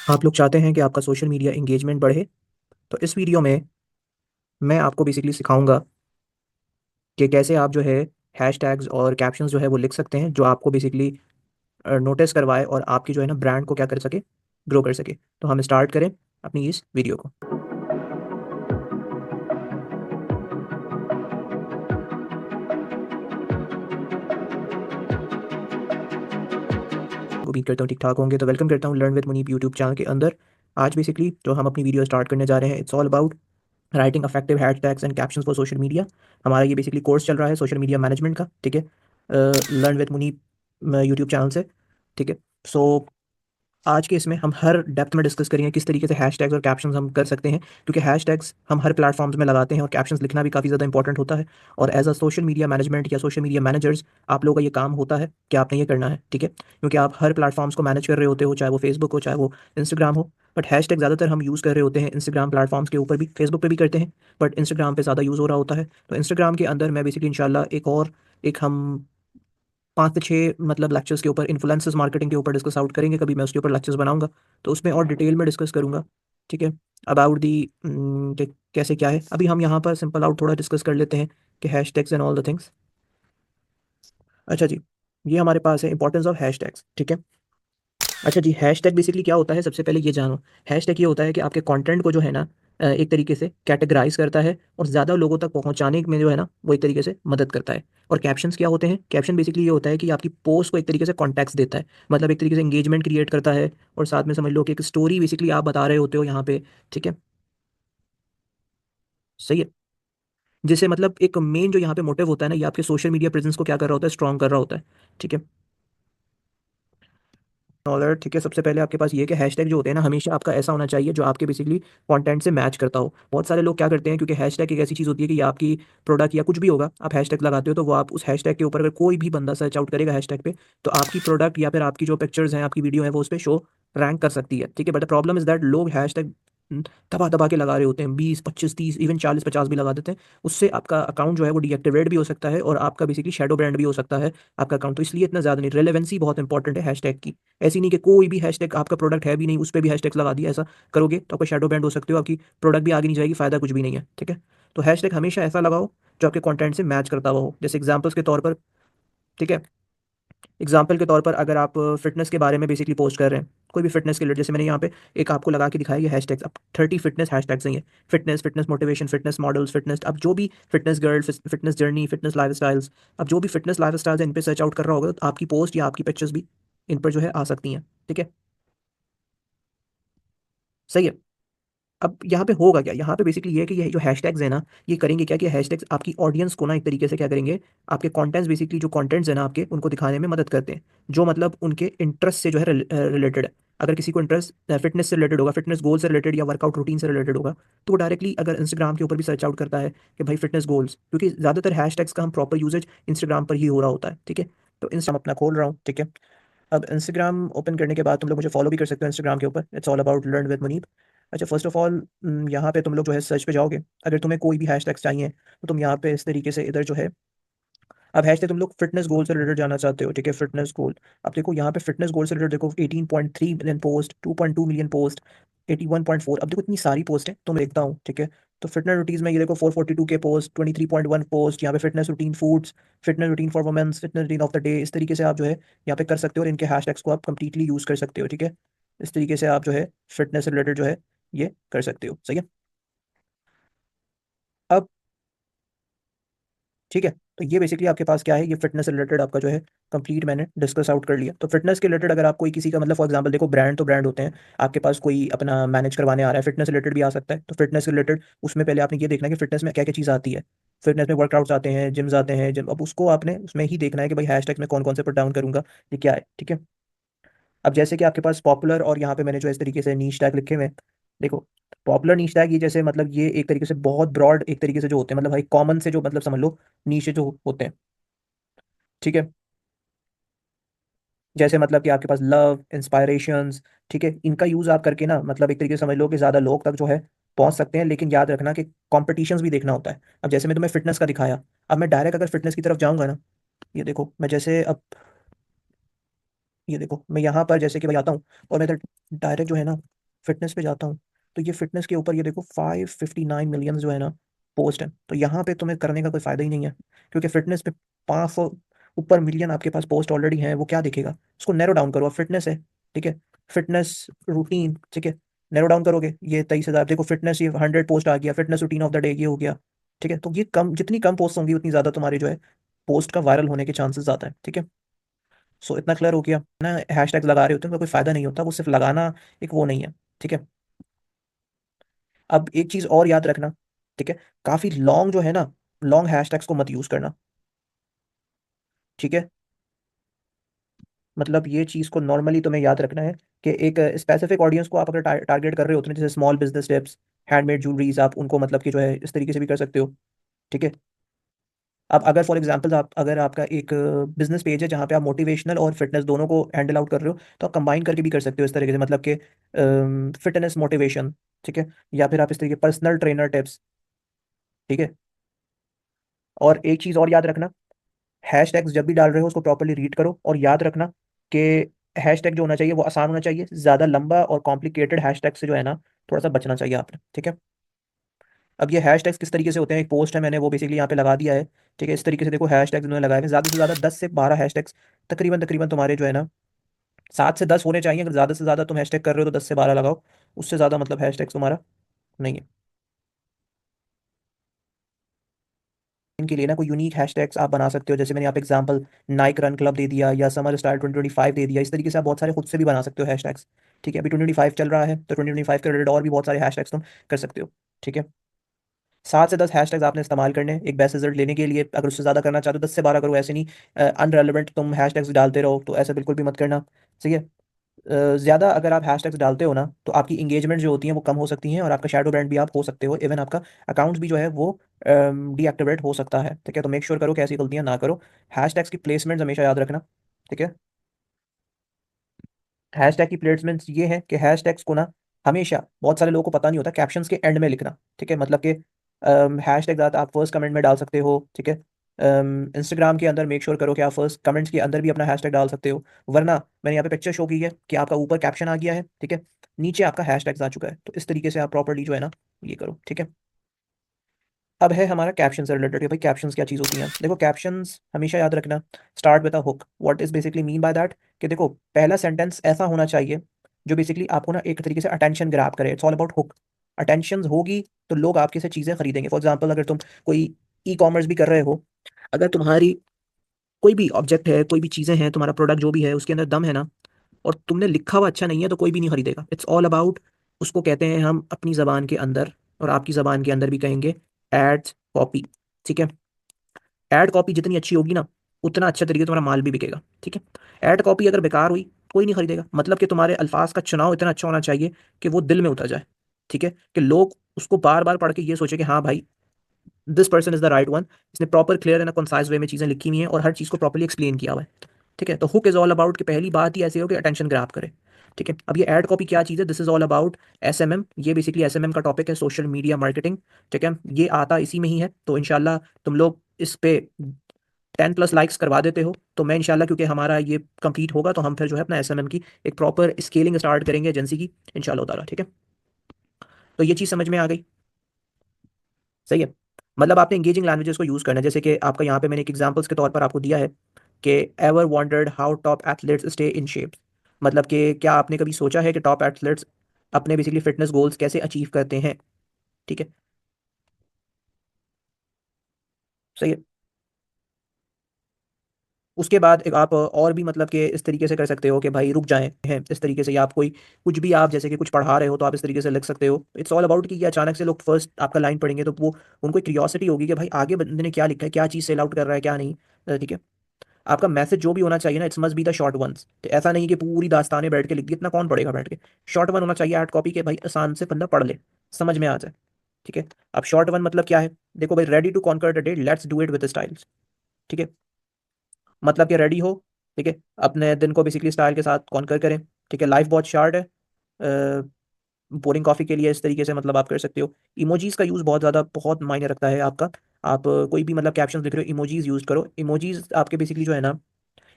आप लोग चाहते हैं कि आपका सोशल मीडिया एंगेजमेंट बढ़े, तो इस वीडियो में मैं आपको बेसिकली सिखाऊँगा कि कैसे आप जो है हैशटैग्स और कैप्शंस जो है वो लिख सकते हैं, जो आपको बेसिकली नोटिस करवाए और आपकी जो है ना ब्रांड को क्या कर सके, ग्रो कर सके। तो हम स्टार्ट करें अपनी इस वीडियो को। उम्मीद करता हूँ ठीक-ठाक होंगे, तो वेलकम करता हूँ learn with Munib YouTube channel के अंदर। आज बेसिकली जो हम अपनी वीडियो स्टार्ट करने जा रहे हैं, it's all about writing effective hashtags and captions for social media. हमारा ये बेसिकली कोर्स चल रहा है सोशल मीडिया मैनेजमेंट का, ठीक है? Learn with Munib YouTube channel से, ठीक है? सो आज के इसमें हम हर डेप्थ में डिस्कस करेंगे किस तरीके से हैशटैग्स और कैप्शंस हम कर सकते हैं, क्योंकि हैशटैग्स हम हर प्लेटफॉर्म्स में लगाते हैं और कैप्शंस लिखना भी काफ़ी ज़्यादा इंपॉर्टेंट होता है। और as a social media management या सोशल मीडिया मैनेजर्स, आप लोगों का ये काम होता है कि आपने ये करना है, ठीक है? क्योंकि आप हर प्लेटफॉर्म्स को मैनेज कर रहे होते हो, चाहे वो फेसबुक हो, चाहे वो इंस्टाग्राम हो। बट हैशटैग ज़्यादातर हम यूज़ कर रहे होते हैं इंस्टाग्राम प्लेटफॉर्म्स के ऊपर भी, फेसबुक पे भी करते हैं, बट इंस्टाग्राम पे ज़्यादा यूज़ हो रहा होता है। तो इंस्टाग्राम के अंदर मैं बेसिकली इंशाल्लाह एक हम 5 से 6 मतलब लेक्चर्स के ऊपर इन्फ्लुएंसर्स मार्केटिंग के ऊपर डिस्कस आउट करेंगे, कभी मैं उसके ऊपर लेक्चर्स बनाऊँगा, तो उसमें और डिटेल में डिस्कस करूँगा, ठीक है? अबाउट दी कि कैसे क्या है। अभी हम यहाँ पर सिंपल आउट थोड़ा डिस्कस कर लेते हैं कि hashtags and all the things. अच्छा जी, ये हमारे पास है इंपॉर्टेंस ऑफ हैशटैग्स, ठीक है? अच्छा जी, हैशटैग बेसिकली क्या होता है, सबसे पहले ये जानो। हैशटैग ये होता है कि आपके कंटेंट को जो है ना एक तरीके से कैटेगराइज़ करता है और ज़्यादा लोगों तक पहुँचाने में जो है ना, वो एक तरीके से मदद करता है। और कैप्शंस क्या होते हैं? कैप्शन बेसिकली ये होता है कि आपकी पोस्ट को एक तरीके से कॉन्टेक्स्ट देता है। मतलब एक तरीके से एंगेजमेंट क्रिएट करता है और साथ में समझ लो कि एक स्टोरी बेसिकली आप बता रहे होते हो यहाँ पे, ठीक है? सही है? जिससे मतलब एक मेन जो यहाँ पे मोटिव होता है ना, ये आपके सोशल मीडिया प्रेज़ेंस को क्या कर रहा होता है, स्ट्रॉन्ग कर रहा होता है, ठीक है? डॉलर, ठीक है? सबसे पहले आपके पास ये है कि हैशटैग जो होते हैं ना, हमेशा आपका ऐसा होना चाहिए जो आपके बेसिकली कंटेंट से मैच करता हो। बहुत सारे लोग क्या करते हैं, क्योंकि हैशटैग एक ऐसी चीज़ होती है कि ये आपकी प्रोडक्ट या कुछ भी होगा, आप हैशटैग लगाते हो, तो वो आप उस हैशटैग के ऊपर अगर कोई भी बंदा सर्च आउट करेगा हैशटैग पे, तो आपकी प्रोडक्ट या फिर आपकी जो पिक्चर्स हैं, आपकी वीडियो है, वो उसपे शो रैंक कर सकती है, ठीक है? But the problem is that लोग हैशटैग दबा-दबा के लगा रहे होते हैं, 20, 25, 30, इवन 40-50 भी लगा देते हैं। उससे आपका अकाउंट जो है वो डीएक्टिवेट भी हो सकता है और आपका बेसिकली शैडो बैंड भी हो सकता है आपका अकाउंट। तो इसलिए इतना ज़्यादा नहीं, रेलेवेंसी बहुत इंपॉर्टेंट है हैशटैग की। ऐसी नहीं कि कोई भी हैशटैग, आपका प्रोडक्ट है भी नहीं, उस पे भी हैशटैग्स लगा दिया, ऐसा करोगे तो आपका शैडो बैंड हो सकते हो, आपकी प्रोडक्ट भी आगे नहीं जाएगी, फ़ायदा कुछ भी नहीं है, ठीक है? तो हैशटैग हमेशा ऐसा लगाओ जो आपके कंटेंट से मैच करता हुआ हो। जैसे एग्ज़ाम्पल्स के तौर पर, ठीक है? एग्ज़ाम्पल के तौर पर अगर आप फ़िटनेस के बारे में बेसिकली पोस्ट कर रहे हैं, कोई भी फ़िटनेस के रिलेटेड, जैसे मैंने यहाँ पे एक आपको लगा के दिखाया, ये हैशटैग्स अब 30 फ़िटनेस हैशटैग्स हैं ये। Fitness, fitness motivation, fitness models, fitness, अब जो भी fitness girl, fitness journey, fitness lifestyles, अब जो भी फ़िटनेस लाइफ़स्टाइल्स है, इन पे सर्च आउट कर रहा होगा, तो आपकी पोस्ट या आपकी पिक्चर्स भी इन पर जो है आ सकती हैं, ठीक है? सही है? अब यहाँ पे होगा क्या? यहाँ पे बेसिकली ये है कि ये जो हैशटैग्स हैं ना, ये करेंगे क्या कि हैशटैग्स आपकी ऑडियंस को ना एक तरीके से क्या करेंगे, आपके कंटेंट्स बेसिकली जो कंटेंट्स हैं ना आपके, उनको दिखाने में मदद करते हैं। जो मतलब उनके इंटरेस्ट से जो है रिलेटेड है। अगर किसी को इंटरेस्ट फ़िटनेस से रिलेटेड होगा, फ़िटनेस गोल से रिलेटेड या वर्कआउट रूटीन से रिलेटेड होगा, तो वो डायरेक्टली अगर इंस्टाग्राम के ऊपर भी सर्च आउट करता है कि भाई फ़िटनेस गोल्स, क्योंकि ज़्यादातर हैशटैग्स का हम प्रॉपर यूसेज इंस्टाग्राम पर ही हो रहा होता है, ठीक है? तो इंस्टाग्राम अपना खोल रहा हूँ, ठीक है? अब इंस्टाग्राम ओपन करने के बाद तुम लोग मुझे फॉलो भी कर सकते हो इंस्टाग्राम के ऊपर। It's all about learn with Munib. अच्छा, फर्स्ट ऑफ ऑल यहाँ पे तुम लोग जो है सर्च पे जाओगे। अगर तुम्हें कोई भी हैशटैग्स चाहिए तो तुम यहाँ पे इस तरीके से इधर जो है, अब हैशटैग तुम लोग फिटनेस गोल से रिलेटेड जाना चाहते हो, ठीक है? Fitness goal. अब देखो यहाँ पे फिटनेस गोल से रिलेटेड देखो 18.3 मिलियन पोस्ट, 2.2 मिलियन पोस्ट, 81.4, अब देखो इतनी सारी पोस्ट है, तो मैं देखता हूँ, ठीक है? तो फिटनेस रूटीन्स में ये देखो 442 के पोस्ट, 23.1 पोस्ट, यहाँ पे fitness routine foods, fitness routine for womens, fitness routine of the day, इस तरीके से आप जो है यहाँ पे कर सकते हो और इनके हैशटैग्स को आप कंप्लीटली यूज़ कर सकते हो, ठीक है? इस तरीके से आप जो है फिटनेस से रिलेटेड जो है ये कर सकते हो, सही है? अब ठीक है, तो ये बेसिकली आपके पास क्या है, ये फ़िटनेस से रिलेटेड आपका जो है कंप्लीट मैंने डिस्कस आउट कर लिया। तो फ़िटनेस के रिलेटेड अगर आप कोई किसी का मतलब फॉर एग्ज़ाम्पल देखो, ब्रांड तो ब्रांड होते हैं, आपके पास कोई अपना मैनेज करवाने आ रहा है, फ़िटनेस रिलेटेड भी आ सकता है। तो फ़िटनेस से रिलेटेड उसमें पहले आपने ये देखना है कि फ़िटनेस में क्या-क्या चीज़ आती है। फ़िटनेस में वर्कआउट्स आते हैं, जिम्स आते हैं, जिम, अब उसको आपने उसमें ही देखना है कि भाई हैशटैग्स में कौन-कौन से पुट डाउन करूँगा, ये क्या है, ठीक है? अब जैसे कि आपके पास पॉपुलर और यहाँ पे मैंने जो इस तरीके से नीश टैग लिखे हुए हैं, देखो पॉपुलर नीश टैग ये जैसे मतलब ये एक तरीके से बहुत ब्रॉड एक तरीके से जो होते हैं, मतलब भाई कॉमन से जो मतलब समझ लो नीशे जो होते हैं, ठीक है? जैसे मतलब कि आपके पास लव, इंस्पायरेशंस, ठीक है? इनका यूज़ आप करके ना मतलब एक तरीके से समझ लो कि ज़्यादा लोग तक जो है पहुँच सकते हैं, लेकिन याद रखना कि कॉम्पिटिशन्स भी देखना होता है। अब जैसे मैं तुम्हें फ़िटनेस का दिखाया, अब मैं डायरेक्ट अगर फ़िटनेस की तरफ जाऊँगा ना, ये देखो मैं जैसे अब ये देखो मैं यहाँ पर जैसे कि भाई आता हूँ और मैं इधर डायरेक्ट जो है ना फिटनेस पे जाता हूँ, तो ये फिटनेस के ऊपर ये देखो 559 मिलियन जो है ना पोस्ट है। तो यहाँ पे तुम्हें करने का कोई फ़ायदा ही नहीं है, क्योंकि फिटनेस पे 500 ऊपर मिलियन आपके पास पोस्ट ऑलरेडी हैं। वो क्या दिखेगा, उसको नैरो डाउन करो। अब फिटनेस है, ठीक है, फिटनेस रूटीन, ठीक है, नैरो डाउन करोगे ये 23,000। देखो फिटनेस ये 100 पोस्ट आ गया, fitness routine of the day ये हो गया, ठीक है। तो ये कम, जितनी कम पोस्ट होंगी उतनी ज़्यादा तुम्हारे जो है पोस्ट का वायरल होने के चांसेस ज़्यादा है, ठीक है। सो इतना क्लियर हो गया ना। हैशटैग लगा रहे होते हैं, उनका कोई फायदा नहीं होता, वो सिर्फ लगाना एक वो नहीं है, ठीक है। अब एक चीज और याद रखना, ठीक है, काफी लॉन्ग जो है ना, लॉन्ग हैशटैग्स को मत यूज करना, ठीक है। मतलब ये चीज को नॉर्मली तुम्हें याद रखना है कि एक स्पेसिफिक ऑडियंस को आप अगर टारगेट कर रहे होते हैं, जैसे small business tips, handmade jewelleries, आप उनको मतलब कि जो है इस तरीके से भी कर सकते हो, ठीक है। अब अगर फॉर एग्जांपल आप, अगर आपका एक बिजनेस पेज है जहाँ पे आप मोटिवेशनल और फिटनेस दोनों को हैंडल आउट कर रहे हो, तो आप कंबाइन करके भी कर सकते हो इस तरीके से, मतलब कि फिटनेस मोटिवेशन, ठीक है, या फिर आप इस तरीके पर्सनल ट्रेनर टिप्स, ठीक है। और एक चीज़ और याद रखना, हैशटैग्स जब भी डाल रहे हो उसको प्रॉपर्ली रीड करो, और याद रखना कि हैशटैग जो होना चाहिए वो आसान होना चाहिए, ज़्यादा लंबा और कॉम्प्लिकेटेड हैशटैग से जो है ना थोड़ा सा बचना चाहिए आपने, ठीक है। अब ये हैशटैग्स किस तरीके से होते हैं, एक पोस्ट है मैंने वो बेसिकली यहाँ पे लगा दिया है, ठीक है। इस तरीके से देखो हैशटैग्स उन्होंने लगाए हैं, ज़्यादा से ज़्यादा 10 से 12 हैशटैग्स तकरीबन तकरीबन तुम्हारे जो है ना 7 से 10 होने चाहिए। अगर ज़्यादा से ज़्यादा तुम हैशटैग कर रहे हो तो 10 से 12 लगाओ, उससे ज़्यादा मतलब हैशटैग्स तुम्हारा नहीं है। इनके लिए ना कोई यूनिक हैशटैग्स आप बना सकते हो, जैसे मैंने यहाँ पे एग्जांपल नाइक रन क्लब दे दिया या समर स्टाइल 2025 दे दिया। इस तरीके से आप बहुत सारे खुद से भी बना सकते हो हैशटैग्स, ठीक है। अभी 2025 चल रहा है तो 2025 के रिलेटेड और भी बहुत सारे हैशटैग्स तुम कर सकते हो, ठीक है। 7 से 10 हैशटैग्स आपने इस्तेमाल करने हैं एक बेस्ट रिजल्ट लेने के लिए। अगर उससे ज़्यादा करना चाहते हो 10 से 12 करो, ऐसे नहीं अनरेलेवेंट तुम हैशटैग्स डालते रहो, तो ऐसा बिल्कुल भी मत करना, सही है। ज़्यादा अगर आप हैशटैग्स डालते हो ना तो आपकी इंगेजमेंट जो होती है वो कम हो सकती हैं, और आपका शैडो ब्रांड भी आप हो सकते हो, इवन आपका अकाउंट भी जो है वो डीएक्टिवेट हो सकता है, ठीक है। तो मेक श्योर करो कि ऐसी गलतियां ना करो। हैशटैग्स की प्लेसमेंट हमेशा याद रखना, ठीक है। हैशटैग की प्लेसमेंट्स ये है कि हैशटैग्स को ना हमेशा, बहुत सारे लोगों को पता नहीं होता, कैप्शंस के एंड में लिखना, ठीक है। मतलब कि हैशटैग ज़्यादा आप फर्स्ट कमेंट में डाल सकते हो, ठीक है। इंस्टाग्राम के अंदर मेक श्योर करो कि आप फर्स्ट कमेंट्स के अंदर भी अपना हैशटैग डाल सकते हो, वरना मैंने यहाँ पे पिक्चर शो की है कि आपका ऊपर कैप्शन आ गया है, ठीक है, नीचे आपका हैशटैग आ चुका है। तो इस तरीके से आप प्रॉपर्ली जो है ना ये करो, ठीक है। अब है हमारा कैप्शन से रिलेटेड कि भाई कैप्शंस क्या चीज़ होती हैं। देखो कैप्शंस हमेशा याद रखना, start with a hook. What is basically mean by that, कि देखो पहला सेंटेंस ऐसा होना चाहिए जो बेसिकली आपको ना एक तरीके से अटेंशन ग्रैब करे। It's all about hook. Attention होगी तो लोग आपके से चीज़ें खरीदेंगे। फॉर एग्जाम्पल अगर तुम कोई ई कॉमर्स भी कर रहे हो, अगर तुम्हारी कोई भी ऑब्जेक्ट है, कोई भी चीज़ें हैं, तुम्हारा प्रोडक्ट जो भी है उसके अंदर दम है ना, और तुमने लिखा हुआ अच्छा नहीं है, तो कोई भी नहीं खरीदेगा। इट्स ऑल अबाउट, उसको कहते हैं हम अपनी ज़बान के अंदर और आपकी ज़बान के अंदर भी कहेंगे एड्स कॉपी, ठीक है। एड कॉपी जितनी अच्छी होगी ना उतना अच्छा तरीके से तुम्हारा माल भी बिकेगा, ठीक है। एड कॉपी अगर बेकार हुई कोई नहीं खरीदेगा। मतलब कि तुम्हारे अल्फाज का चुनाव इतना अच्छा होना चाहिए कि वो दिल में उतर जाए, ठीक है, कि लोग उसको बार बार पढ़ के ये सोचे कि हाँ भाई this person is the right one, इसने प्रॉपर क्लियर एंड कंसाइज वे में चीज़ें लिखी हुई हैं और हर चीज़ को प्रॉपर्ली एक्सप्लेन किया हुआ है, ठीक है। तो हुक इज ऑल अबाउट कि पहली बात ही ऐसी हो कि अटेंशन ग्रैब करे, ठीक है। अब ये एड कॉपी क्या चीज़ है, this is all about SMM. ये बेसिकली एसएमएम का टॉपिक है, सोशल मीडिया मार्केटिंग, ठीक है। ये आता इसी में ही है। तो इंशाल्लाह तुम लोग इस पे 10+ लाइक्स करवा देते हो तो मैं इंशाल्लाह, क्योंकि हमारा ये कंप्लीट होगा तो हम फिर जो है अपना एसएमएम की एक प्रॉपर स्केलिंग स्टार्ट करेंगे एजेंसी की, इंशाल्लाह ताला, ठीक है। तो ये चीज़ समझ में आ गई, सही है। मतलब आपने इंगेजिंग लैंग्वेजेस को यूज़ करना है, जैसे कि आपका यहाँ पे मैंने एक एग्जांपल्स के तौर पर आपको दिया है कि ever wandered how top athletes stay in shape. मतलब कि क्या आपने कभी सोचा है कि टॉप एथलीट्स अपने बेसिकली फिटनेस गोल्स कैसे अचीव करते हैं, ठीक है, सही है। उसके बाद एक आप और भी मतलब कि इस तरीके से कर सकते हो कि भाई रुक जाएं हैं इस तरीके से, या आप कोई कुछ भी आप जैसे कि कुछ पढ़ा रहे हो तो आप इस तरीके से लिख सकते हो। इट्स ऑल अबाउट कि ये अचानक से लोग फर्स्ट आपका लाइन पढ़ेंगे तो वो उनको क्यूरियोसिटी होगी कि भाई आगे बंदे ने क्या लिखा है, क्या चीज़ सेल आउट कर रहा है क्या नहीं, ठीक है। आपका मैसेज जो भी होना चाहिए ना it's must be the short ones. तो ऐसा नहीं कि पूरी दास्तानें बैठ के लिख दी, इतना कौन पढ़ेगा बैठ के। शॉर्ट वन होना चाहिए एड कॉपी के, भाई आसान से बंदा पढ़ ले, समझ में आ जाए, ठीक है। अब शॉर्ट वन मतलब क्या है, देखो भाई ready to conquer the day, let's do it with styles, ठीक है। मतलब कि रेडी हो, ठीक है, अपने दिन को बेसिकली स्टाइल के साथ कॉन्कर करें, ठीक है। लाइफ बहुत शार्ट है, बोरिंग कॉफ़ी के लिए इस तरीके से मतलब आप कर सकते हो। इमोजीज का यूज़ बहुत ज़्यादा बहुत मायने रखता है आपका। आप कोई भी मतलब कैप्शन लिख रहे हो इमोजीज यूज़ करो। इमोजीज आपके बेसिकली जो है ना,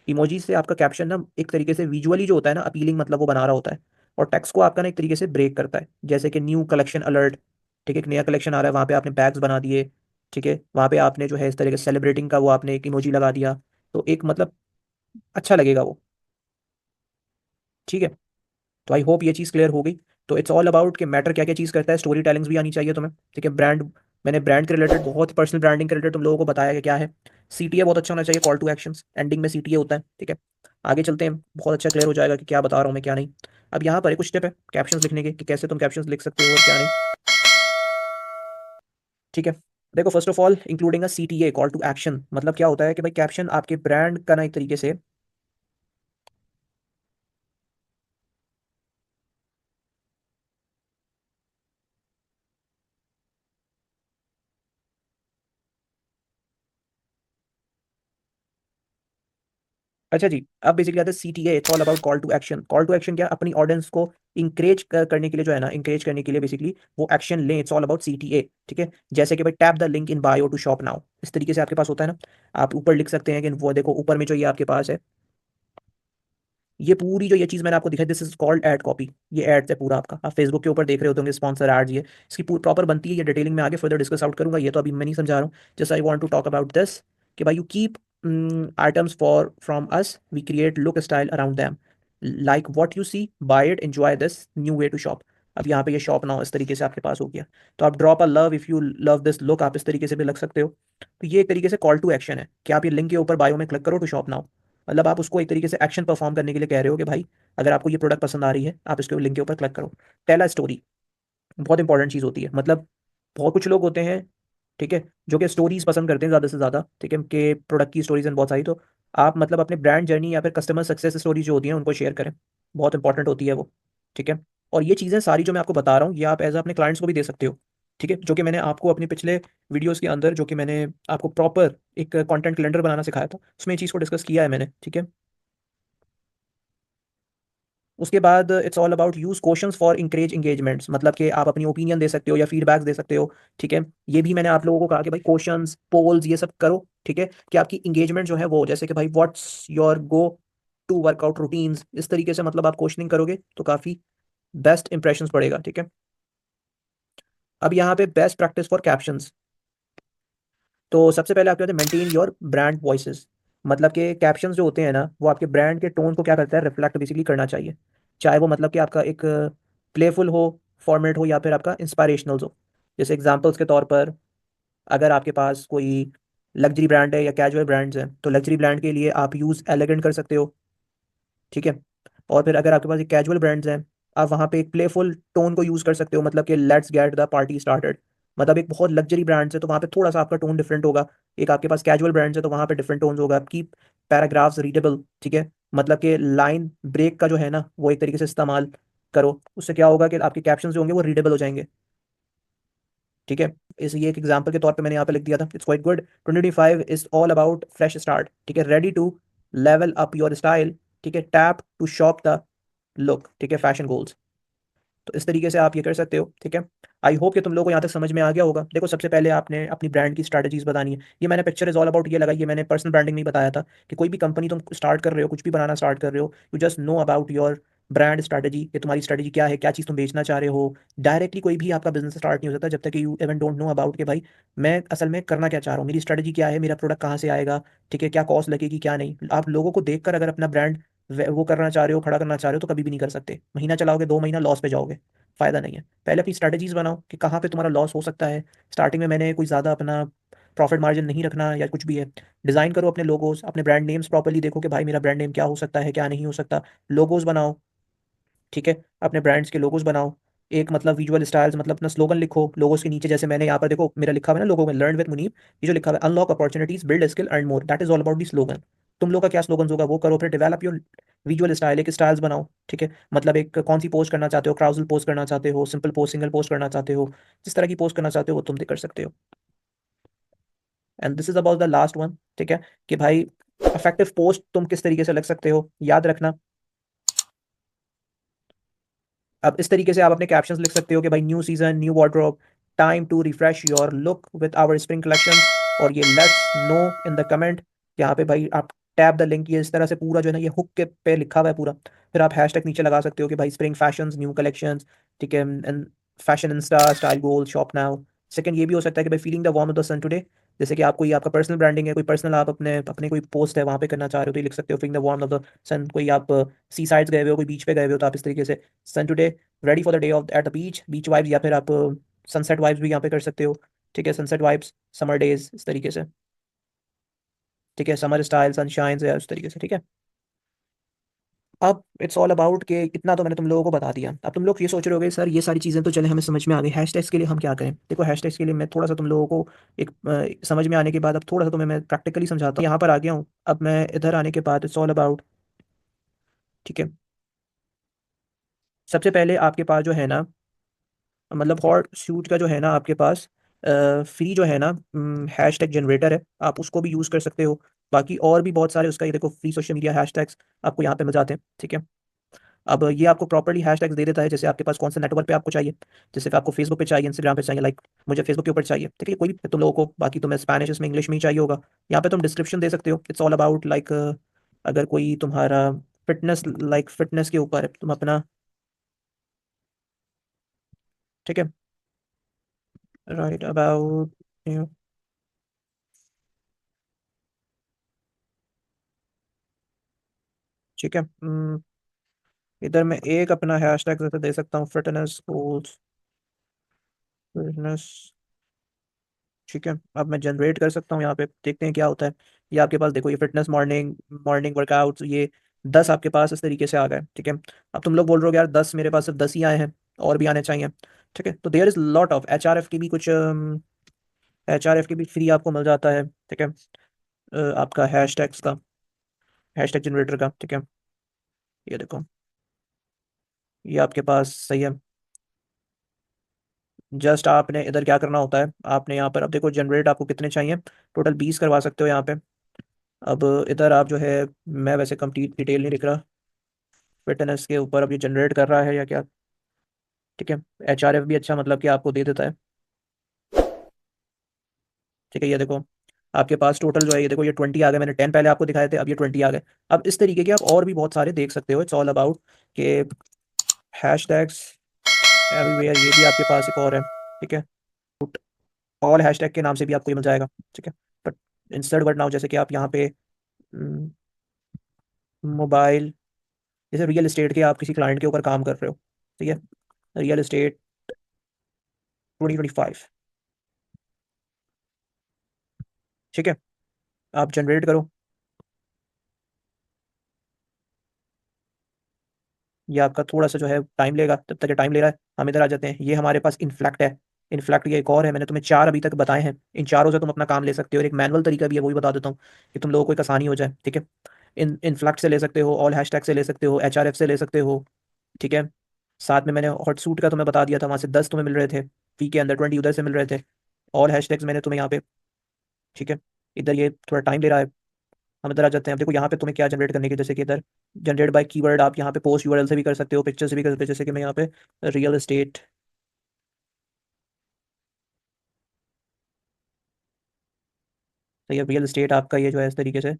इमोजीज से आपका कैप्शन ना एक तरीके से विजुअली जो होता है ना अपीलिंग, मतलब वो बना रहा होता है। और टेक्स्ट को आपका ना एक तरीके से ब्रेक करता है, जैसे कि न्यू कलेक्शन अलर्ट, ठीक है, एक नया कलेक्शन आ रहा है, वहाँ पे आपने बैग्स बना दिए, ठीक है, वहाँ पे आपने जो है इस तरह के सेलिब्रेटिंग का वो आपने एक इमोजी लगा दिया, तो एक मतलब अच्छा लगेगा वो, ठीक है। तो आई होप ये चीज़ क्लियर हो गई। तो इट्स ऑल अबाउट कि मैटर क्या क्या चीज़ करता है, स्टोरी टेलिंग्स भी आनी चाहिए तुम्हें, ठीक है। ब्रांड, मैंने ब्रांड के रिलेटेड बहुत पर्सनल ब्रांडिंग के रिलेटेड तुम लोगों को बताया कि क्या है। सीटीए बहुत अच्छा होना चाहिए, कॉल टू एक्शंस एंडिंग में सीटीए होता है, ठीक है। आगे चलते हैं, बहुत अच्छा क्लियर हो जाएगा कि क्या बता रहा हूँ मैं क्या नहीं। अब यहाँ पर एक कुछ स्टेप है कैप्शंस लिखने के, कि कैसे तुम कैप्शंस लिख सकते हो और क्या नहीं, ठीक है। देखो first of all including a CTA call to action, मतलब क्या होता है कि भाई कैप्शन आपके ब्रांड का ना एक तरीके से, अच्छा जी, अब बेसिकली आता है CTA, it's all about call to action. Call to action क्या, अपनी ऑडियंस को इंकरेज करने के लिए जो है ना, इंकरेज करने के लिए बेसिकली वो एक्शन लें, इट्स ऑल अबाउट सीटीए, ठीक है। जैसे कि भाई tap the link in bio to shop now, इस तरीके से आपके पास होता है ना, आप ऊपर लिख सकते हैं कि वो देखो ऊपर में जो ये आपके पास है, ये पूरी जो ये चीज़ मैंने आपको दिखाई, this is called ad copy, ये एड्स है पूरा आपका, आप फेसबुक के ऊपर देख रहे होते होंगे स्पॉन्सर एड्स, ये इसकी पूरी प्रॉपर बनती है, ये डिटेलिंग में आगे फर्दर डिस्कस आउट करूंगा, ये तो अभी मैं नहीं समझा रहा हूँ। Just I want to talk about this कि भाई you keep items for from us, we create look style around them, like what you see, buy it, enjoy this new way to shop. अब यहाँ पे ये shop now इस तरीके से आपके पास हो गया, तो आप drop a love if you love this look, आप इस तरीके से भी लग सकते हो। तो ये एक तरीके से कॉल टू एक्शन है कि आप ये लिंक के ऊपर बायो में क्लिक करो टू शॉप नाउ, मतलब आप उसको एक तरीके से एक्शन परफॉर्म करने के लिए कह रहे हो कि भाई अगर आपको ये प्रोडक्ट पसंद आ रही है, आप इसके लिंक के ऊपर क्लिक करो। टेल अ स्टोरी बहुत इंपॉर्टेंट चीज़ होती है, मतलब बहुत कुछ लोग होते हैं, ठीक है, जो कि स्टोरीज पसंद करते हैं ज़्यादा से ज़्यादा, ठीक है, कि प्रोडक्ट की स्टोरीज हैं बहुत सारी, तो आप मतलब अपने ब्रांड जर्नी या फिर कस्टमर सक्सेस स्टोरी जो होती है उनको शेयर करें, बहुत इंपॉर्टेंट होती है वो, ठीक है। और ये चीज़ें सारी जो मैं आपको बता रहा हूँ, ये आप एज अपने क्लाइंट्स को भी दे सकते हो, ठीक है, जो कि मैंने आपको अपने पिछले वीडियोस के अंदर, जो कि मैंने आपको प्रॉपर एक कंटेंट कैलेंडर बनाना सिखाया था, उसमें ये चीज़ को डिस्कस किया है मैंने, ठीक है। उसके बाद it's all about use questions for encourage engagements, मतलब कि आप अपनी ओपिनियन दे सकते हो या फीडबैक्स दे सकते हो, ठीक है। ये भी मैंने आप लोगों को कहा कि भाई क्वेश्चंस पोल्स ये सब करो, ठीक है, कि आपकी इंगेजमेंट जो है वो, जैसे कि भाई what's your go to workout routines, इस तरीके से मतलब आप क्वेश्चनिंग करोगे तो काफ़ी बेस्ट इंप्रेशंस पड़ेगा, ठीक है। अब यहाँ पे बेस्ट प्रैक्टिस फॉर कैप्शंस, तो सबसे पहले आपके होते हैं मेंटेन योर ब्रांड वॉइसेस, मतलब कि कैप्शंस जो होते हैं ना वो आपके ब्रांड के टोन को क्या करता है, रिफ्लेक्ट बेसिकली करना चाहिए, चाहे वो मतलब कि आपका एक प्लेफुल हो फॉर्मेट हो या फिर आपका इंस्पायरेशनल हो। जैसे एग्जांपल्स के तौर पर, अगर आपके पास कोई लग्जरी ब्रांड है या कैजुअल ब्रांड्स हैं, तो लग्जरी ब्रांड के लिए आप यूज़ एलिगेंट कर सकते हो, ठीक है। और फिर अगर आपके पास एक कैजुअल ब्रांड्स हैं, आप वहाँ पे एक प्लेफुल टोन को यूज़ कर सकते हो, मतलब कि let's get the party started, मतलब एक बहुत लग्जरी ब्रांड्स है तो वहाँ पे थोड़ा सा आपका टोन डिफरेंट होगा, एक आपके पास कैजुअल ब्रांड्स है तो वहाँ पे डिफरेंट टोन्स होगा, आपकी पैराग्राफ्स रीडेबल, ठीक है, मतलब कि लाइन ब्रेक का जो है ना वो एक तरीके से इस्तेमाल करो, उससे क्या होगा कि आपके कैप्शन जो होंगे वो रीडेबल हो जाएंगे, ठीक है। इस ये एक एग्जांपल के तौर पे मैंने यहाँ पे लिख दिया था, it's quite good, 2025 is all about fresh start, ठीक है, ready to level up your style, ठीक है, tap to shop the look, ठीक है, फैशन गोल्स। तो इस तरीके से आप ये कर सकते हो, ठीक है। आई होप कि तुम लोगों को यहाँ तक समझ में आ गया होगा। देखो सबसे पहले आपने अपनी ब्रांड की स्ट्रैटेजीज बतानी है, ये मैंने पिक्चर इज ऑल अबाउट ये लगाई, ये मैंने पर्सनल ब्रांडिंग नहीं बताया था कि कोई भी कंपनी तुम स्टार्ट कर रहे हो, कुछ भी बनाना स्टार्ट कर रहे हो, you just know about your brand strategy, कि तुम्हारी स्ट्रैटेजी क्या है, क्या चीज़ तुम बेचना चाह रहे हो। डायरेक्टली कोई भी आपका बिजनेस स्टार्ट नहीं हो सकता जब तक कि you even don't know about कि भाई मैं असल में करना क्या चाह रहा हूँ, मेरी स्ट्रैटेजी क्या है, मेरा प्रोडक्ट कहाँ से आएगा, ठीक है, क्या कॉस्ट लगेगी क्या नहीं। आप लोगों को देखकर अगर अपना ब्रांड वो करना चाह रहे हो, खड़ा करना चाह रहे हो, तो कभी भी नहीं कर सकते, महीना चलाओगे 2 महीना लॉस पे जाओगे, फायदा नहीं है। पहले अपनी स्ट्रैटेजीज बनाओ कि कहाँ पे तुम्हारा लॉस हो सकता है। स्टार्टिंग में मैंने कोई ज़्यादा अपना प्रॉफिट मार्जिन नहीं रखना या कुछ भी है, डिज़ाइन करो अपने लोगोस, अपने ब्रांड नेम्स प्रॉपर्ली देखो कि भाई मेरा ब्रांड नेम क्या हो सकता है क्या नहीं हो सकता, लोगोस बनाओ, ठीक है, अपने ब्रांड्स के लोगोस बनाओ, एक मतलब विजुअल स्टाइल्स, मतलब अपना स्लोगन लिखो लोगोस के नीचे, जैसे मैंने यहाँ पर देखो मेरा लिखा हुआ है ना लोगों में, लर्न विद मुनीब, ये जो लिखा हुआ है unlock opportunities build skill earn more, that is all about the slogan. तुम लोग का क्या स्लोगन होगा वो करो, फिर डेवलप योर विजुअल स्टाइल, एक स्टाइल्स बनाओ, ठीक है, मतलब एक कौन सी पोस्ट करना चाहते हो, क्राउजल पोस्ट करना चाहते हो, सिंपल पोस्ट सिंगल पोस्ट करना चाहते हो, जिस तरह की पोस्ट करना चाहते हो वो तुम कर सकते हो। And this is about the last one, ठीक है, कि भाई इफेक्टिव पोस्ट तुम किस तरीके से लग सकते हो, याद रखना। अब इस तरीके से आप अपने कैप्शंस लिख सकते हो कि भाई new season new wardrobe, time to refresh your look with our spring collections, और ये let's know in the comment, यहाँ पे भाई आप टैप द लिंक, ये इस तरह से पूरा जो है ना ये हुक के पे लिखा हुआ है पूरा। फिर आप हैशटैग नीचे लगा सकते हो कि भाई स्प्रिंग फैशंस, न्यू कलेक्शंस, ठीक है, and fashion insta, style goal, shop now. Second ये भी हो सकता है कि भाई feeling the warm of the sun today, जैसे कि आप कोई आपका पर्सनल ब्रांडिंग है, कोई पर्सनल आप अपने अपने कोई पोस्ट है वहाँ पे करना चाह रहे हो, तो ये लिख सकते हो feeling the warm of the sun. कोई आप सी साइड्स गए हुए हो, कोई बीच पे गए हुए हो, तो आप इस तरीके से sun today, ready for the day off at the beach, beach vibes, या फिर आप सनसेट वाइब्स भी यहाँ पे कर सकते हो। ठीक है, सनसेट वाइब्स, समर डेज, इस तरीके से। ठीक है, समर स्टाइल, सनशाइन या उस तरीके से। ठीक है, अब इट्स ऑल अबाउट कि इतना तो मैंने तुम लोगों को बता दिया। अब तुम लोग ये सोच रहे होगे सर ये सारी चीज़ें तो चले हमें समझ में आ गई, हैशटैग्स के लिए हम क्या करें। देखो हैशटैग्स के लिए मैं थोड़ा सा तुम लोगों को एक समझ में आने के बाद अब थोड़ा सा तुम्हें मैं प्रैक्टिकली समझाता हूँ। यहाँ पर आ गया हूँ, अब मैं इधर आने के बाद इट्स ऑल अबाउट, ठीक है, सबसे पहले आपके पास जो है ना, मतलब हॉट सूट का जो है ना आपके पास फ्री जो है ना हैशटैग जनरेटर है, आप उसको भी यूज़ कर सकते हो। बाकी और भी बहुत सारे उसका ये देखो फ्री सोशल मीडिया हैशटैग्स आपको यहाँ पे मिल जाते हैं। ठीक है, अब ये आपको प्रॉपर्ली हैशटैग्स दे देता है, जैसे आपके पास कौन से नेटवर्क पे आपको चाहिए, जैसे कि आपको फेसबुक पे चाहिए, इंस्टाग्राम पे चाहिए, लाइक मुझे फेसबुक के ऊपर चाहिए। ठीक है, कोई भी तुम लोगों को, बाकी तुम्हें स्पेनिश इसमें इंग्लिश में ही चाहिए होगा, यहाँ पे तुम डिस्क्रिप्शन दे सकते हो। इट्स ऑल अबाउट लाइक अगर कोई तुम्हारा फिटनेस, लाइक फिटनेस के ऊपर है, तुम अपना, ठीक है, राइट अबाउट, ठीक है, इधर मैं एक अपना हैशटैग जैसे दे सकता हूँ, फिटनेस गोल्स, फिटनेस। ठीक है, अब मैं जनरेट कर सकता हूँ यहाँ पे, देखते हैं क्या होता है। ये आपके पास देखो, ये फिटनेस मॉर्निंग मॉर्निंग वर्कआउट्स, ये 10 आपके पास इस तरीके से आ गए। ठीक है, अब तुम लोग बोल रहे हो यार 10, मेरे पास सिर्फ 10 ही आए हैं, और भी आने चाहिए। ठीक है, तो there is lot of H R F की भी कुछ, एच आर एफ की भी फ्री आपको मिल जाता है। ठीक है, आपका हैशटैग्स का, हैशटैग जनरेटर का। ठीक है, ये देखो, ये आपके पास सही है। जस्ट आपने इधर क्या करना होता है, आपने यहाँ पर अब देखो जनरेट आपको कितने चाहिए, टोटल 20 करवा सकते हो यहाँ पे। अब इधर आप जो है, मैं वैसे कंप्लीट डिटेल नहीं लिख रहा फिटनेस के ऊपर, अब ये जनरेट कर रहा है या क्या। ठीक है, एच आर एफ भी अच्छा मतलब कि आपको दे देता है। ठीक है, ये देखो आपके पास टोटल जो है, ये देखो ये 20 आ गए, मैंने 10 पहले आपको दिखाए थे, अब ये 20 आ गए। अब इस तरीके के आप और भी बहुत सारे देख सकते हो। इट्स ऑल अबाउट कि हैश टैग्स एवरीवेयर, ये भी आपके पास एक और है। ठीक है, ऑल हैश टैग के नाम से भी आपको ये मिल जाएगा। ठीक है, बट इंस्टेड वर्ड नाउ, जैसे कि आप यहाँ पे मोबाइल, जैसे रियल एस्टेट के आप किसी क्लाइंट के ऊपर काम कर रहे हो, ठीक है, रियल एस्टेट 2025। ठीक है, आप जनरेट करो, ये आपका थोड़ा सा जो है टाइम लेगा, तब तक ये टाइम ले रहा है हम इधर आ जाते हैं। ये हमारे पास इनफ्लैक्ट है, इनफ्लैक्ट ये एक और है, मैंने तुम्हें 4 अभी तक बताए हैं, इन चारों से तुम अपना काम ले सकते हो। और एक मैनुअल तरीका भी है, वो भी बता देता हूँ कि तुम लोगों को एक आसानी हो जाए। ठीक है, इन इनफ्लैक्ट से ले सकते हो, ऑल हैशटैग से ले सकते हो, एच आर एफ से ले सकते हो। ठीक है, साथ में मैंने हॉट सूट का तुम्हें बता दिया था, वहाँ से 10 तुम्हें मिल रहे थे, फी के अंदर 20 उधर से मिल रहे थे। ऑल हैशटैग्स मैंने तुम्हें यहाँ पे, ठीक है, इधर ये थोड़ा टाइम ले रहा है, हम इधर आ जाते हैं। अब देखो यहाँ पे तुम्हें क्या जनरेट करने की, जैसे कि इधर जनरेट बाय कीवर्ड, आप यहाँ पे पोस्ट यूआरएल से भी कर सकते हो, पिक्चर से भी कर सकते हो, जैसे कि मैं यहाँ पे रियल एस्टेट, तो ये रियल एस्टेट आपका ये जो है इस तरीके से,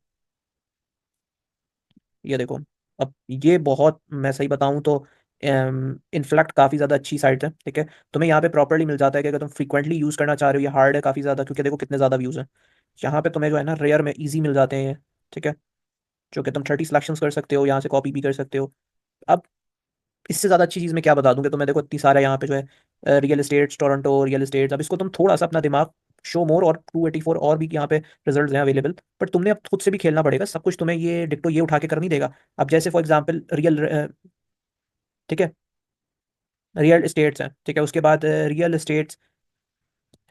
ये देखो। अब ये बहुत, मैं सही बताऊं तो इनफ्लैक्ट काफ़ी ज़्यादा अच्छी साइट है। ठीक है, तुम्हें यहाँ पे प्रॉपर्ली मिल जाता है कि अगर तुम फ्रीक्वेंटली यूज़ करना चाह रहे हो, ये हार्ड है काफ़ी ज़्यादा, क्योंकि देखो कितने ज़्यादा व्यूज़ हैं। यहाँ पे तुम्हें जो है ना रेयर में ईजी मिल जाते हैं ये। ठीक है, जो कि तुम 30 सिलेक्शंस कर सकते हो, यहाँ से कॉपी भी कर सकते हो। अब इससे ज़्यादा अच्छी चीज़ मैं क्या बता दूँ कि तुम्हें देखो इतनी सारा यहाँ पे जो है real estates Toronto, real estates, अब इसको तुम थोड़ा सा अपना दिमाग, शो मोर और 284 और भी यहाँ पे रिजल्ट्स हैं अवेलेबल, बट तुमने अब खुद से भी खेलना पड़ेगा, सब कुछ तुम्हें ये डिक्टो ये उठा के कर नहीं देगा। अब जैसे फॉर एग्जांपल रियल, ठीक है, रियल एस्टेट्स हैं, ठीक है, उसके बाद रियल एस्टेट्स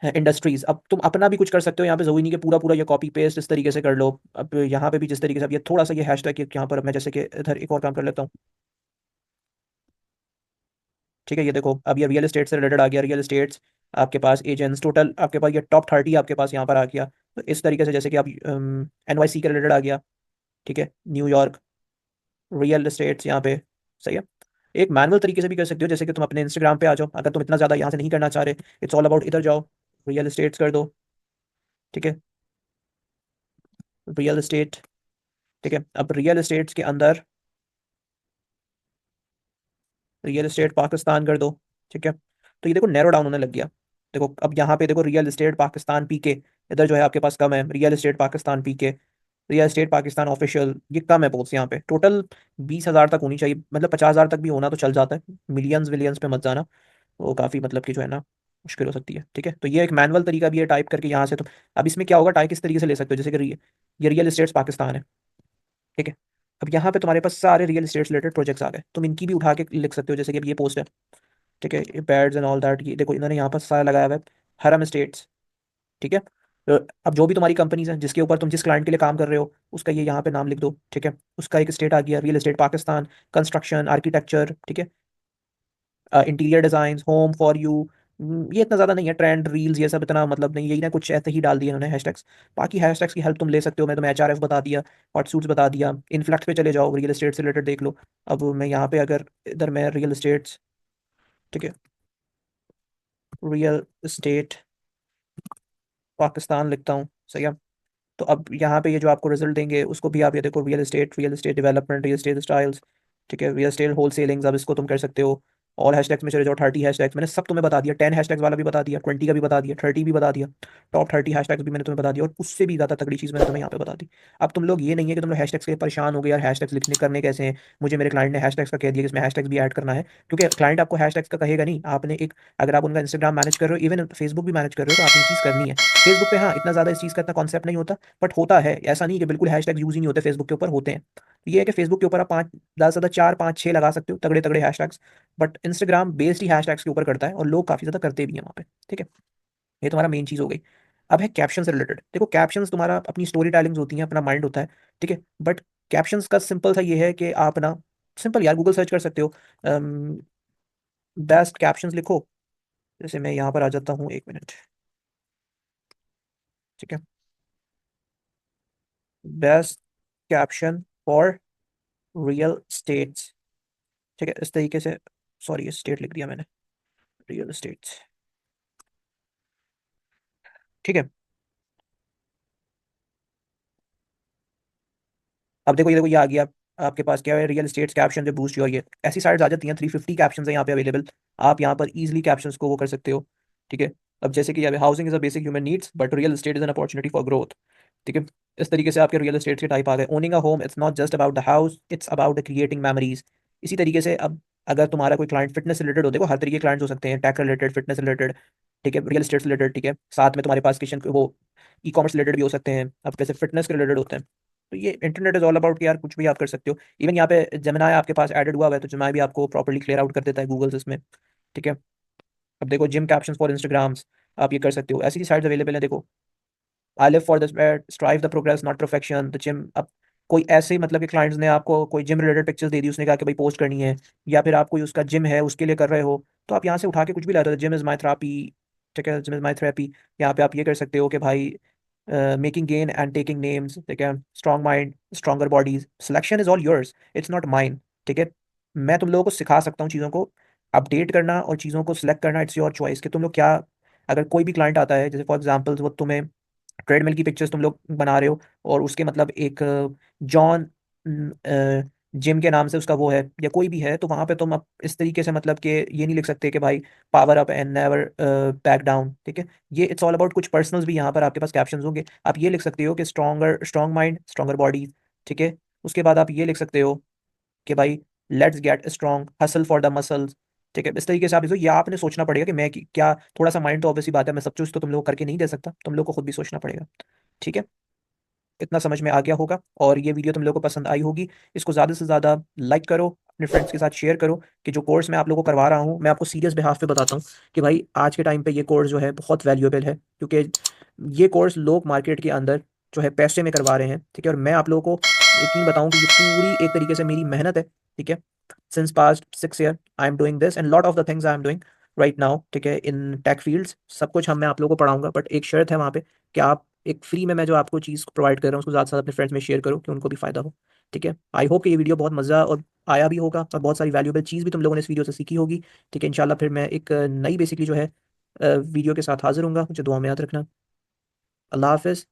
है इंडस्ट्रीज। अब तुम अपना भी कुछ कर सकते हो यहाँ पे, जरूरी नहीं कि पूरा पूरा ये कॉपी पेस्ट इस तरीके से कर लो। अब यहाँ पे भी जिस तरीके से, अब ये थोड़ा सा ये हैशटैग यहाँ पर मैं जैसे कि इधर एक और काम कर लेता हूँ। ठीक है, ये देखो अब ये रियल एस्टेट से रिलेटेड आ गया, रियल एस्टेट्स आपके पास एजेंट्स टोटल, आपके पास ये टॉप 30 आपके पास यहाँ पर आ गया। तो इस तरीके से जैसे कि आप एनवाईसी के रिलेटेड आ गया, ठीक है, न्यूयॉर्क, रियल एस्टेट्स यहाँ पे, सही है। एक मैनुअल तरीके से भी कर सकते हो, जैसे कि तुम अपने इंस्टाग्राम पे आ जाओ, अगर तुम इतना ज़्यादा यहाँ से नहीं करना चाह रहे, इट्स ऑल अबाउट इधर जाओ, रियल एस्टेट्स कर दो। ठीक है, रियल एस्टेट, ठीक है। अब रियल एस्टेट्स के अंदर रियल एस्टेट पाकिस्तान कर दो। ठीक है, तो ये देखो नैरो डाउन होने लग गया। देखो अब यहाँ पे देखो रियल एस्टेट पाकिस्तान पीके, इधर जो है आपके पास कम है, रियल एस्टेट पाकिस्तान पीके, रियल एस्टेट पाकिस्तान ऑफिशियल, ये कम है पोस्ट यहाँ पे। टोटल 20,000 तक होनी चाहिए, मतलब 50,000 तक भी होना तो चल जाता है, मिलियंस विलियंस पे मत जाना, वो काफ़ी मतलब कि जो है ना मुश्किल हो सकती है। ठीक है, तो ये एक मैनुअल तरीका भी है टाइप करके यहाँ से। तो अब इसमें क्या होगा, टाइप किस तरीके से ले सकते हो, जैसे कि ये रियल एस्टेट्स पाकिस्तान है। ठीक है, अब यहाँ पे तुम्हारे पास सारे रियल एस्टेट रिलेटेड प्रोजेक्ट्स आ गए, तुम इनकी भी उठा के लिख सकते हो, जैसे कि अब ये पोस्ट है। ठीक है, ये पैड्स एंड ऑल दैट, ये देखो इन्होंने यहाँ पर सारा लगाया हुआ है, हरम एस्टेट्स। ठीक है, तो अब जो भी तुम्हारी कंपनीज हैं जिसके ऊपर तुम जिस क्लाइंट के लिए काम कर रहे हो, उसका ये यहाँ पे नाम लिख दो। ठीक है, उसका एक स्टेट आ गया real estate Pakistan, construction architecture. ठीक है, interior design, home for you. ये इतना ज़्यादा नहीं है, ट्रेंड रील्स ये सब इतना मतलब नहीं, यही ना कुछ ऐसे ही डाल दिए उन्होंने हैशटैग्स। बाकी हैशटैग्स की हेल्प तुम ले सकते हो, मैं तुम्हें एचआरएफ बता दिया, हॉट सूट्स बता दिया, इनफ्लक्स पे चले जाओ, रियल एस्टेट से रिलेटेड देख लो। अब मैं यहाँ पे अगर इधर मैं रियल एस्टेट्स, ठीक है, रियल एस्टेट पाकिस्तान लिखता हूँ, सही है। तो अब यहाँ पे ये जो आपको रिजल्ट देंगे उसको भी आप ये देखो, real estate development, real estate styles. ठीक है, रियल एस्टेट होलसेलिंग, अब इसको तुम कर सकते हो। ऑल हैशटैग्स में चले जाओ, 30 हैशटैग्स मैंने सब तुम्हें बता दिया, 10 हैशटैग्स वाला भी बता दिया, 20 का भी बता दिया, 30 भी बता दिया, टॉप 30 हैशटैग्स भी मैंने तुम्हें बता दिया, और उससे भी ज़्यादा तगड़ी चीज़ मैंने तुम्हें यहाँ पे बता दी। अब तुम लोग ये नहीं है कि तुम लोग हैशटैग्स के लिए परेशान हो गए, यार हैशटैग्स लिखने करने कैसे हैं, मुझे मेरे क्लाइंट ने हैशटैग्स का कह दिया कि इसमें हैशटैग्स भी ऐड करना है। क्योंकि क्लाइंट आपको हैशटैग्स का कहेगा नहीं, आपने एक, अगर आप उनका इंस्टाग्राम मैनेज कर रहे हो, इवन फेसबुक भी मैनेज कर रहे हो, तो आपने ये चीज़ करनी है। फेसबुक पे हाँ इतना ज़्यादा इस चीज़ का इतना कॉन्सेप्ट नहीं होता, बट होता है, ऐसा नहीं कि बिल्कुल हैशटैग यूज ही नहीं होते, फेसबुक के ऊपर होते हैं। तो ये है कि फेसबुक के ऊपर आप पाँच, ज़्यादा से ज़्यादा 4 5 6 लगा सकते हो तगड़े तगड़े hashtags, but Instagram based he hashtags के ऊपर करता है, और लोग काफ़ी ज़्यादा करते भी हैं वहाँ पे। ठीक है, ये तुम्हारा मेन चीज़ हो गई। अब है कैप्शन से रिलेटेड। देखो कैप्शंस तुम्हारा अपनी स्टोरी टेलिंग्स होती हैं, अपना माइंड होता है। ठीक है, बट कैप्शंस का सिंपल सा ये है कि आप ना, सिंपल यार गूगल सर्च कर सकते हो, बेस्ट कैप्शंस लिखो। जैसे मैं यहाँ पर आ जाता हूँ, 1 मिनट। ठीक है, best caption for real states. ठीक है, इस तरीके से, सॉरी स्टेट लिख दिया मैंने, रियल स्टेट्स। ठीक है, अब देखो ये आ गया आपके पास, क्या है, रियल एस्टेट्स कैप्शन जो बूस्ट योर, ये ऐसी साइट्स आ जाती हैं, 350 कैप्शन है यहाँ पे अवेलेबल। आप यहाँ पर इजीली कैप्शंस को वो कर सकते हो। ठीक है, अब जैसे कि housing is a basic human needs but real estate is an opportunity for growth. ठीक है, इस तरीके से आपके रियल एस्टेट के टाइप आ गए। Owning a home it's not just about the house, it's about creating memories. इसी तरीके से अब अगर तुम्हारा कोई क्लाइंट फिटनेस रिलेटेड हो, देखो हर तरीके के क्लाइंट्स हो सकते हैं, टेक रिलेटेड, फिटनेस रिलेटेड, ठीक है, रियल एस्टेट रिलेटेड। ठीक है, साथ में तुम्हारे पास किचन वो ई कॉमर्स रिलेटेड भी हो सकते हैं, अब कैसे फिटनेस के रिलेटेड होते हैं। तो ये इंटरनेट इज ऑल अबाउट, यार कुछ भी आप कर सकते हो। इवन यहाँ पे जेमिनाई आपके पास एडेड हुआ है, तो जेमिनाई भी आपको प्रॉपर्ली क्लियर आउट कर देता है गूगल इसमें। ठीक है, अब देखो जिम कैप्शंस फॉर इंस्टाग्राम्स, आप ये कर सकते हो, ऐसी साइट्स अवेलेबल है। देखो I live for this, strive the progress not perfection, the gym. अब कोई ऐसे मतलब कि क्लाइंट्स ने आपको कोई जिम रिलेटेड पिक्चर्स दे दी, उसने कहा कि भाई पोस्ट करनी है, या फिर आप कोई उसका जिम है उसके लिए कर रहे हो, तो आप यहाँ से उठा के कुछ भी लाते हो, जिम इज़ माई थेरापी। ठीक है, जिम इज़ माई थेरेपी। यहाँ पे आप ये कर सकते हो कि भाई making gain and taking names. ठीक है, strong mind stronger bodies, selection is all yours, it's not mine. ठीक है, मैं तुम लोगों को सिखा सकता हूँ चीज़ों को अपडेट करना और चीज़ों को सिलेक्ट करना, इट्स योर चॉइस कि तुम लोग क्या। अगर कोई भी क्लाइंट आता है, जैसे फॉर एग्जांपल वो तुम्हें ट्रेडमिल की पिक्चर्स तुम लोग बना रहे हो, और उसके मतलब एक जॉन जिम के नाम से उसका वो है, या कोई भी है, तो वहां पे तुम इस तरीके से मतलब कि ये नहीं लिख सकते कि भाई power up and never back down. ठीक है, ये इट्स ऑल अबाउट कुछ पर्सनल्स भी यहाँ पर आपके पास कैप्शंस होंगे। आप ये लिख सकते हो कि स्ट्रॉन्ग माइंड स्ट्रॉन्गर बॉडी। ठीक है, उसके बाद आप ये लिख सकते हो कि भाई let's get strong, hustle for the muscles. ठीक है, इस तरीके से आप इसको, ये आपने सोचना पड़ेगा कि मैं क्या, थोड़ा सा माइंड तो ऑब्वियसली बात है, मैं सब कुछ तो तुम लोग करके नहीं दे सकता, तुम लोग को खुद भी सोचना पड़ेगा। ठीक है, इतना समझ में आ गया होगा, और ये वीडियो तुम लोगों को पसंद आई होगी। इसको ज़्यादा से ज़्यादा लाइक करो, अपने फ्रेंड्स के साथ शेयर करो, कि जो कोर्स मैं आप लोगों को करवा रहा हूँ, मैं आपको सीरियस बिहाफ पे बताता हूँ कि भाई आज के टाइम पे ये कोर्स जो है बहुत वैल्यूएबल है, क्योंकि ये कोर्स लोग मार्केट के अंदर जो है पैसे में करवा रहे हैं। ठीक है, और मैं आप लोगों को यकीन बताऊँ कि ये पूरी एक तरीके से मेरी मेहनत है। ठीक है, since past 6 year I am doing this and lot of the things I am doing right now. ठीक है, इन टेक फील्ड्स सब कुछ मैं आप लोगों को पढ़ाऊंगा, बट एक शर्त है वहाँ पे कि आप एक फ्री में मैं जो आपको चीज़ प्रोवाइड कर रहा हूँ उसको ज़्यादा से ज़्यादा अपने फ्रेंड्स में शेयर करो कि उनको भी फ़ायदा हो। ठीक है, आई होप कि ये वीडियो बहुत मज़ा और आया भी होगा, और बहुत सारी वैल्यूएबल चीज़ भी तुम लोगों ने इस वीडियो से सीखी होगी। ठीक है, इंशाल्लाह फिर मैं एक नई बेसिकली जो है वीडियो के साथ हाजिर हूँ। मुझे दुआ में याद रखना। अल्लाह हाफ़िज़।